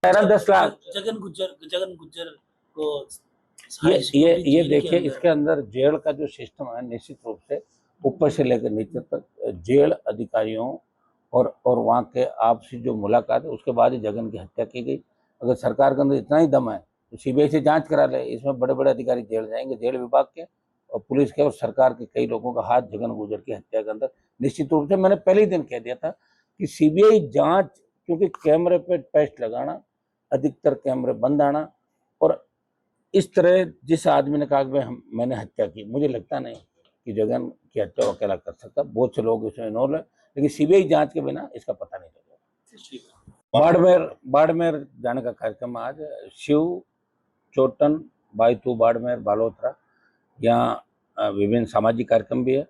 10 लाख। जगन गुज्जर को ये देखिए, इसके अंदर जेल का जो सिस्टम है, निश्चित रूप से ऊपर से लेकर नीचे तक जेल अधिकारियों और वहाँ के आपसी जो मुलाकात है, उसके बाद ही जगन की हत्या की गई। अगर सरकार के अंदर इतना ही दम है तो सीबीआई से जांच करा ले। इसमें बड़े बड़े अधिकारी जेल जाएंगे, जेल विभाग के और पुलिस के और सरकार के कई लोगों का हाथ जगन गुज्जर की हत्या के अंदर निश्चित रूप से। मैंने पहले ही दिन कह दिया था कि सीबीआई जांच, क्योंकि कैमरे पे पेस्ट लगाना, अधिकतर कैमरे बंद आना, और इस तरह जिस आदमी ने कहा कि मैंने हत्या की, मुझे लगता नहीं कि जगन की हत्या वो अकेला कर सकता। बहुत से लोग इसमें इन्वॉल्व है, लेकिन सीबीआई जांच के बिना इसका पता नहीं लगेगा। बाड़मेर जाने का कार्यक्रम आज शिव चोटन बायतू बाड़मेर बालोतरा, यहाँ विभिन्न सामाजिक कार्यक्रम भी है।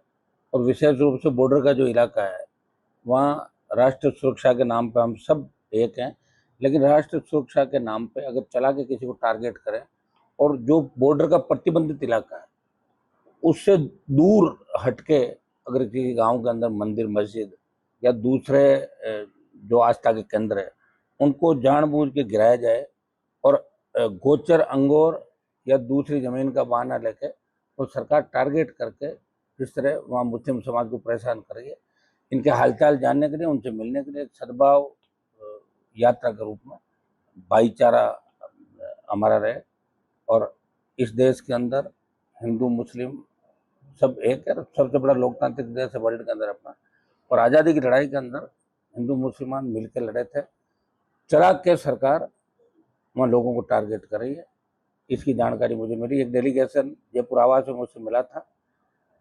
और विशेष रूप से बॉर्डर का जो इलाका है, वहाँ राष्ट्र सुरक्षा के नाम पे हम सब एक हैं, लेकिन राष्ट्र सुरक्षा के नाम पे अगर चला के किसी को टारगेट करें, और जो बॉर्डर का प्रतिबंधित इलाका है उससे दूर हटके अगर किसी गांव के अंदर मंदिर मस्जिद या दूसरे जो आस्था के केंद्र है उनको जानबूझ के गिराया जाए, और गोचर अंगोर या दूसरी जमीन का बहाना लेके तो सरकार टारगेट करके जिस तरह वहाँ मुस्लिम समाज को परेशान कर रही है, इनके हालचाल जानने के लिए, उनसे मिलने के लिए एक सद्भाव यात्रा के रूप में भाईचारा हमारा रहे। और इस देश के अंदर हिंदू मुस्लिम सब एक है। सबसे बड़ा लोकतांत्रिक देश है वर्ल्ड के अंदर अपना, और आज़ादी की लड़ाई के अंदर हिंदू मुसलमान मिलकर लड़े थे। चला के सरकार वहाँ लोगों को टारगेट कर रही है, इसकी जानकारी मुझे मिली। एक डेलीगेशन जयपुर आवास में मुझसे मिला था,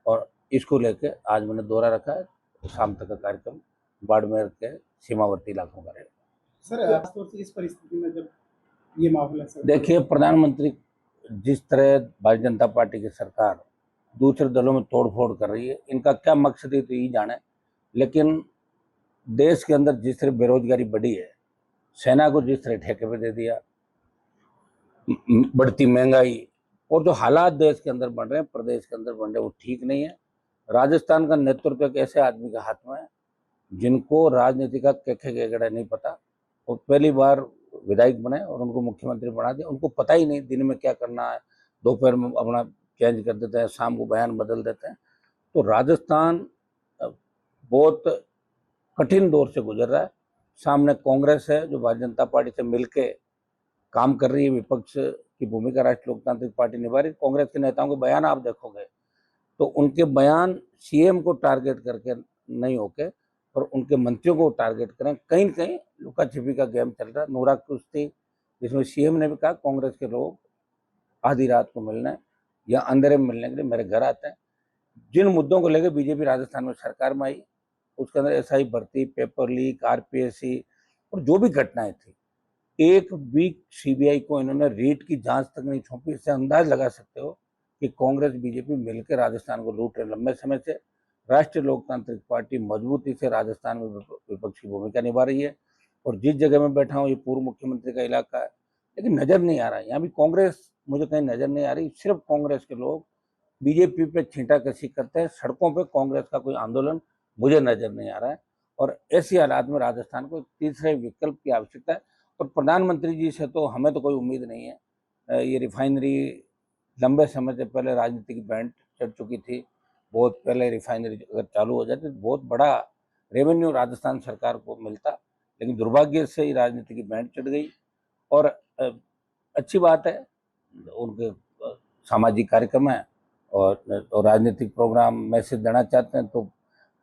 और इसको लेके आज मैंने दौरा रखा है। शाम तक का कार्यक्रम बाड़मेर के सीमावर्ती इलाकों का रहेगा। सर, खासतौर से इस परिस्थिति में जब ये मामला, सर देखिए, प्रधानमंत्री जिस तरह भारतीय जनता पार्टी की सरकार दूसरे दलों में तोड़फोड़ कर रही है, इनका क्या मकसद है तो यही जाने। लेकिन देश के अंदर जिस तरह बेरोजगारी बढ़ी है, सेना को जिस तरह ठेके पे दे दिया, बढ़ती महंगाई, और जो हालात देश के अंदर बन रहे हैं, प्रदेश के अंदर बन रहे हैं, वो ठीक नहीं है। राजस्थान का नेतृत्व एक ऐसे आदमी के हाथ में है जिनको राजनीति का केखे नहीं पता। वो पहली बार विधायक बने और उनको मुख्यमंत्री बना दिया। उनको पता ही नहीं दिन में क्या करना है, दोपहर में अपना चेंज कर देते हैं, शाम को बयान बदल देते हैं। तो राजस्थान बहुत कठिन दौर से गुजर रहा है। सामने कांग्रेस है जो भारतीय जनता पार्टी से मिलके काम कर रही है, विपक्ष की भूमिका राष्ट्रीय लोकतांत्रिक पार्टी निभा रही है। कांग्रेस के नेताओं के बयान आप देखोगे तो उनके बयान सीएम को टारगेट करके नहीं होके और उनके मंत्रियों को टारगेट करें। कहीं न कहीं लुका छिपी का गेम चल रहा है। नूरा कुश्ती, जिसमें सीएम ने भी कहा कांग्रेस के लोग आधी रात को मिलने या अंधेरे में मिलने के लिए मेरे घर आते हैं। जिन मुद्दों को लेकर बीजेपी राजस्थान में सरकार में आई, उसके अंदर एसआई भर्ती, पेपर लीक, आरपीएससी और जो भी घटनाएं थी, एक वीक सीबीआई को इन्होंने रीट की जांच तक नहीं सौंपी। इससे अंदाज लगा सकते हो कि कांग्रेस बीजेपी मिलकर राजस्थान को लूट रहे लंबे समय से। राष्ट्रीय लोकतांत्रिक पार्टी मजबूती से राजस्थान में विपक्ष की भूमिका निभा रही है। और जिस जगह में बैठा हूँ, ये पूर्व मुख्यमंत्री का इलाका है, लेकिन नजर नहीं आ रहा है यहाँ भी कांग्रेस मुझे कहीं नजर नहीं आ रही। सिर्फ कांग्रेस के लोग बीजेपी पे छींटाकशी करते हैं, सड़कों पे कांग्रेस का कोई आंदोलन मुझे नजर नहीं आ रहा है। और ऐसी हालात में राजस्थान को एक तीसरे विकल्प की आवश्यकता है। और प्रधानमंत्री जी से तो हमें तो कोई उम्मीद नहीं है। ये रिफाइनरी लंबे समय से पहले राजनीति की बैंड चढ़ चुकी थी। बहुत पहले रिफाइनरी अगर चालू हो जाती तो बहुत बड़ा रेवेन्यू राजस्थान सरकार को मिलता, लेकिन दुर्भाग्य से ही राजनीति की बैंड चढ़ गई। और अच्छी बात है, उनके सामाजिक कार्यक्रम है और राजनीतिक प्रोग्राम मैसेज देना चाहते हैं तो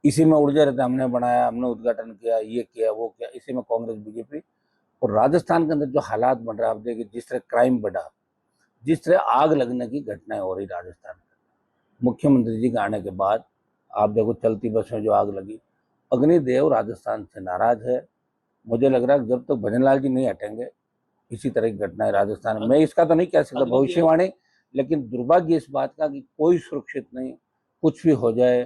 इसी में उलझे रहते हैं। हमने बनाया, हमने उद्घाटन किया, ये किया, वो किया, इसी में कांग्रेस बीजेपी। और राजस्थान के अंदर जो हालात बन रहे हैं, आप देखिए जिस तरह क्राइम बढ़ा, जिस तरह आग लगने की घटनाएं हो रही राजस्थान में, मुख्यमंत्री जी के आने के बाद आप देखो चलती बस में जो आग लगी। अग्निदेव राजस्थान से नाराज है। मुझे लग रहा है जब तक भजनलाल जी नहीं हटेंगे इसी तरह की घटनाएं राजस्थान में, मैं इसका तो नहीं कह सकता भविष्यवाणी, लेकिन दुर्भाग्य इस बात का कि कोई सुरक्षित नहीं, कुछ भी हो जाए।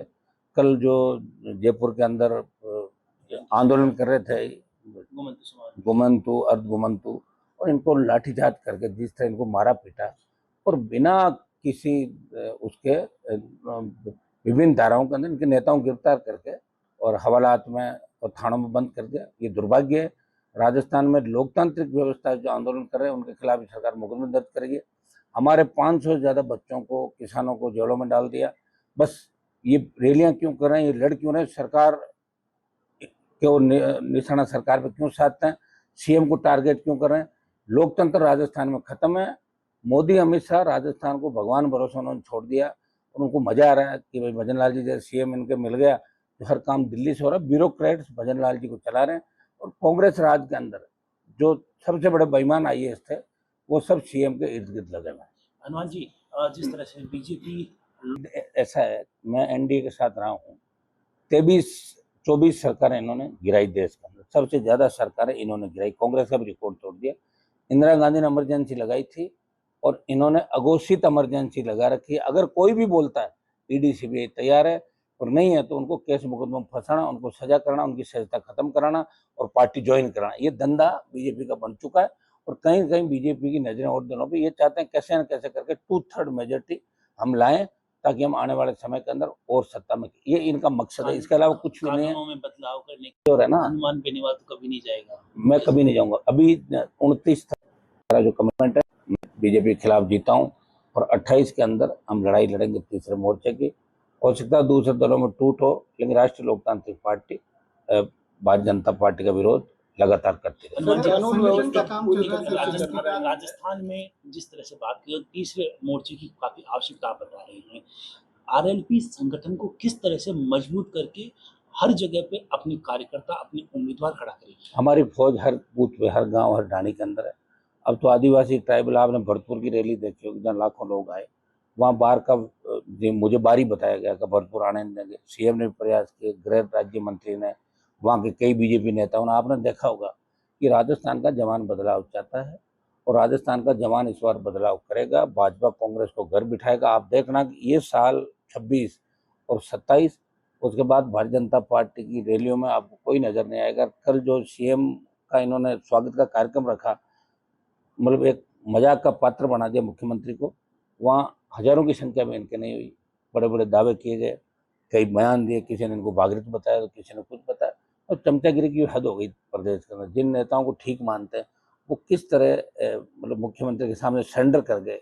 कल जो जयपुर के अंदर आंदोलन कर रहे थे गुमंतु अर्ध गुमंतु, और इनको लाठीचार्ज करके जिस तरह इनको मारा पीटा और बिना किसी उसके विभिन्न धाराओं के अंदर इनके नेताओं को गिरफ्तार करके और हवालात में और थानों में बंद कर दिया, ये दुर्भाग्य है। राजस्थान में लोकतांत्रिक व्यवस्था जो आंदोलन कर रहे हैं उनके खिलाफ सरकार मुकदमा दर्ज करेगी। हमारे 500 से ज़्यादा बच्चों को, किसानों को जेलों में डाल दिया। बस ये रैलियां क्यों कर रहे हैं, ये लड़ क्यों रहे हैं, सरकार क्यों निशाना सरकार पे क्यों साधते हैं, सीएम को टारगेट क्यों कर रहे हैं। लोकतंत्र राजस्थान में खत्म है। मोदी अमित शाह राजस्थान को भगवान भरोसे उन्होंने छोड़ दिया और उनको मजा आ रहा है कि भाई भजन लाल जी जैसे सीएम इनके मिल गया तो हर काम दिल्ली से हो रहा है। ब्यूरोक्रेट्स भजन लाल जी को चला रहे हैं और कांग्रेस राज के अंदर जो सबसे बड़े बेईमान आईएएस थे वो सब सीएम के इर्द गिर्द लगे हुए हैं। हनुमान जी, जिस तरह से बीजेपी, ऐसा है, मैं एनडीए के साथ रहा हूँ, 23-24 सरकारें इन्होंने गिराई देश के अंदर, सबसे ज्यादा सरकारें इन्होंने गिराई। कांग्रेस का भी रिकॉर्ड तोड़ दिया। इंदिरा गांधी ने इमरजेंसी लगाई थी और इन्होंने अघोषित इमरजेंसी लगा रखी है। अगर कोई भी बोलता है ईडी सीबीआई तैयार है और नहीं है तो उनको केस मुकदमा में फंसाना, उनको सजा कराना, उनकी सजता खत्म कराना और पार्टी ज्वाइन कराना, ये धंधा बीजेपी का बन चुका है। और कहीं कहीं बीजेपी की नजरें और दिनों पे ये चाहते हैं कैसे न कैसे करके 2/3 मेजोरिटी हम लाएं ताकि हम आने वाले समय के अंदर और सत्ता में, ये इनका मकसद है, इसके अलावा कुछ भी नहीं है। कानूनों में बदलाव करने जो है ना, हनुमान बेनीवाल तो कभी नहीं जाएगा। मैं कभी नहीं जाऊंगा। अभी 29 का जो कमिटमेंट है, बीजेपी के खिलाफ जीता हूँ और 28 के अंदर हम लड़ाई लड़ेंगे तीसरे मोर्चे की। हो सकता है दूसरे दलों में टूट हो, लेकिन राष्ट्रीय लोकतांत्रिक पार्टी भारतीय जनता पार्टी का विरोध लगातार करती है। कानून व्यवस्था काम चल रहा है राजस्थान में जिस तरह से बात की, तीसरे मोर्चे की काफी आवश्यकता आप बता रहे हैं। आरएलपी संगठन को किस तरह से मजबूत करके हर जगह पे अपने कार्यकर्ता, अपने उम्मीदवार खड़ा करेगी? हमारी फौज हर बूथ पे, हर गांव, हर ढाणी के अंदर है। अब तो आदिवासी ट्राइबल, आपने भरतपुर की रैली देखी होगी जहाँ लाखों लोग आए, वहाँ बार का मुझे बारी बताया गया कि भरतपुर आने नहीं देंगे। सीएम ने भी प्रयास किए, गृह राज्य मंत्री ने, वहाँ के कई बीजेपी नेताओं ने। आपने देखा होगा कि राजस्थान का जवान बदलाव चाहता है और राजस्थान का जवान इस बार बदलाव करेगा, भाजपा कांग्रेस को घर बिठाएगा। आप देखना कि ये साल 26 और 27 उसके बाद भारतीय जनता पार्टी की रैलियों में आपको कोई नजर नहीं आएगा। कल जो सीएम का इन्होंने स्वागत का कार्यक्रम रखा, मतलब एक मजाक का पात्र बना दिया मुख्यमंत्री को, वहाँ हजारों की संख्या में इनके नहीं हुई। बड़े बड़े दावे किए गए, कई बयान दिए, किसी ने इनको भागीरथ बताया तो किसी ने कुछ बताया, और चमचागिरी की हद हो गई प्रदेश के अंदर। जिन नेताओं को ठीक मानते हैं वो किस तरह मतलब मुख्यमंत्री के सामने सरेंडर कर गए।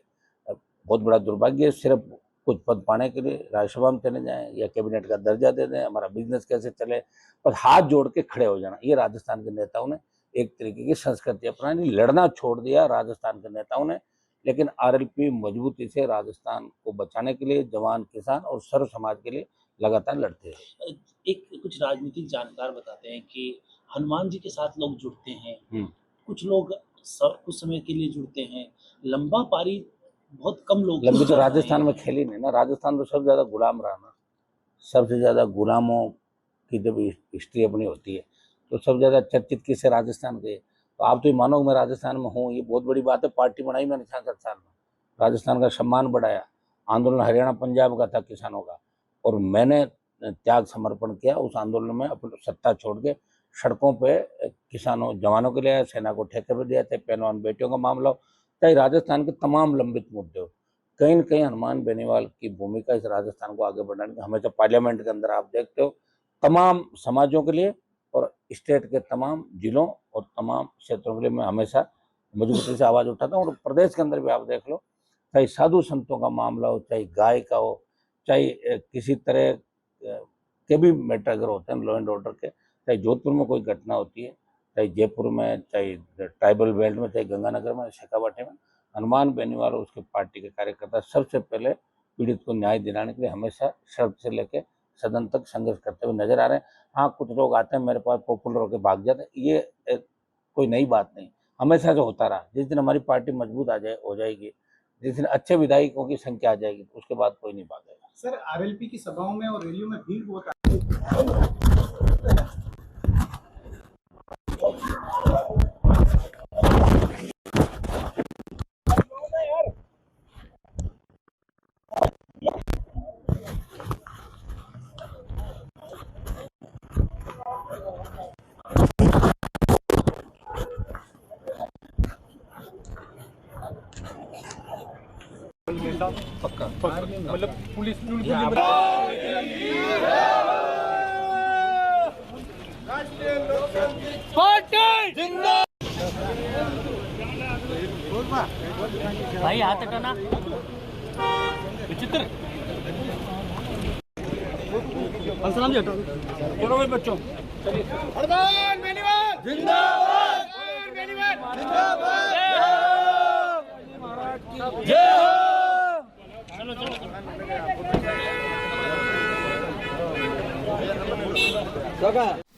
बहुत बड़ा दुर्भाग्य। सिर्फ कुछ पद पाने के लिए राज्यसभा में चले जाएं या कैबिनेट का दर्जा दे दें, हमारा बिजनेस कैसे चले, पर हाथ जोड़ के खड़े हो जाना, ये राजस्थान के नेताओं ने एक तरीके की संस्कृति अपनानी। लड़ना छोड़ दिया राजस्थान के नेताओं ने। लेकिन आरएलपी मजबूती से राजस्थान को बचाने के लिए जवान, किसान और सर्व समाज के लिए लगातार लड़ते हैं। एक कुछ राजनीतिक जानकार बताते हैं कि हनुमान जी के साथ लोग जुड़ते हैं, कुछ लोग कुछ समय के लिए जुड़ते हैं, लंबा पारी बहुत कम लोग। लंबी तो राजस्थान में खेली नहीं ना। राजस्थान तो सबसे ज्यादा गुलाम रहा ना। सबसे ज्यादा गुलामों की जब हिस्ट्री अपनी होती है तो सबसे ज्यादा चर्चित किससे, राजस्थान के। तो आप तो ये मानो मैं राजस्थान में हूँ, ये बहुत बड़ी बात है। पार्टी बनाई मैंने 66 साल में, राजस्थान का सम्मान बढ़ाया। आंदोलन हरियाणा पंजाब का था किसानों का, और मैंने त्याग समर्पण किया उस आंदोलन में। अपनी सत्ता छोड़ के सड़कों पे किसानों, जवानों के लिए, सेना को ठेके पे दिया, थे पहलवान बेटियों का मामला हो, चाहे राजस्थान के तमाम लंबित मुद्दे हो, कहीं न कहीं हनुमान बेनीवाल की भूमिका इस राजस्थान को आगे बढ़ाने की। हमेशा पार्लियामेंट के अंदर आप देखते हो तमाम समाजों के लिए और स्टेट के तमाम जिलों और तमाम क्षेत्रों के लिए मैं हमेशा मजबूती से आवाज़ उठाता हूँ। और प्रदेश के अंदर भी आप देख लो, चाहे साधु संतों का मामला हो, चाहे गाय का हो, चाहे किसी तरह के भी मैटर अगर होते हैं लॉ एंड ऑर्डर के, चाहे जोधपुर में कोई घटना होती है, चाहे जयपुर में, चाहे ट्राइबल बेल्ट में, चाहे गंगानगर में, शेखावाटी में, हनुमान बेनीवाल और उसके पार्टी के कार्यकर्ता सबसे पहले पीड़ित को न्याय दिलाने के लिए हमेशा सड़क से लेकर सदन तक संघर्ष करते हुए नजर आ रहे हैं। हाँ, कुछ लोग आते हैं मेरे पास पॉपुलर होकर भाग जाते हैं, ये कोई नई बात नहीं, हमेशा से होता रहा। जिस दिन हमारी पार्टी मजबूत हो जाएगी, जिस दिन अच्छे विधायकों की संख्या आ जाएगी, तो उसके बाद कोई नहीं भागेगा। सर, आरएलपी की सभाओं में और रैलियों में भीड़ बहुत आती है। पक्का मतलब पुलिस भाई हाथ हटाना। विचित्र सलाम जी हटो। बोलो भाई बच्चों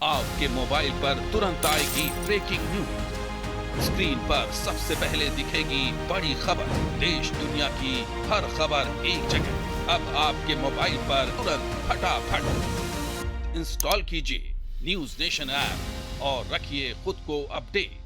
आपके मोबाइल पर तुरंत आएगी ब्रेकिंग न्यूज। स्क्रीन पर सबसे पहले दिखेगी बड़ी खबर। देश दुनिया की हर खबर एक जगह। अब आपके मोबाइल पर तुरंत फटाफट इंस्टॉल कीजिए न्यूज नेशन ऐप और रखिए खुद को अपडेट।